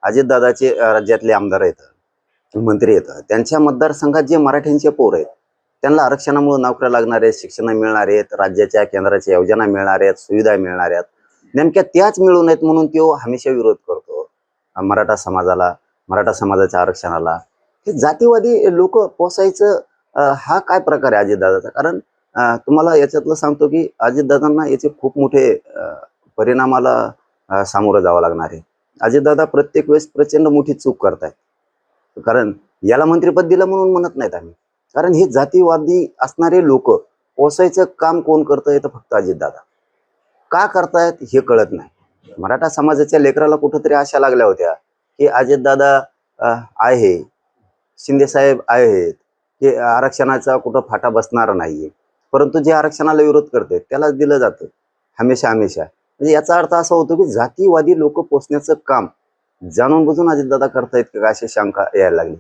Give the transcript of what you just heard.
अजितदादाचे राज्यातले आमदार आहेत, मंत्री आहेत, त्यांच्या मतदारसंघात जे मराठ्यांचे पोर आहेत त्यांना आरक्षणामुळे नोकऱ्या लागणार आहेत, शिक्षण मिळणार आहेत, राज्याच्या केंद्राच्या योजना मिळणार आहेत, सुविधा मिळणार आहेत, नेमक्या त्याच मिळू नयेत म्हणून तो हमेशा विरोध करतो मराठा समाजाला, मराठा समाजाच्या आरक्षणाला. हे जातीवादी लोक पोसायचं हा काय प्रकार आहे अजितदादाचा? कारण तुम्हाला याच्यातलं सांगतो की अजितदादांना याचे खूप मोठे परिणामाला सामोरं जावं लागणार आहे. अजितदादा प्रत्येक वेळेस प्रचंड मोठी चूक करतायत. कारण याला मंत्रिपद दिलं म्हणून म्हणत नाहीत आम्ही, कारण हे जातीवादी असणारे लोक पोसायचं काम कोण करतंय तर फक्त अजितदादा. का करतायत हे कळत नाही. मराठा समाजाच्या लेकराला कुठंतरी आशा लागल्या होत्या की अजितदादा आहे, शिंदेसाहेब आहेत, की आरक्षणाचा कुठं फाटा बसणार नाहीये, परंतु जे आरक्षणाला विरोध करते त्यालाच दिलं जातं हमेशा हमेशा. म्हणजे याचा अर्थ असा होतो की जातीवादी लोक पोचण्याचं काम जाणून बुजून अजितदादा करतायत का, अशी शंका यायला लागली.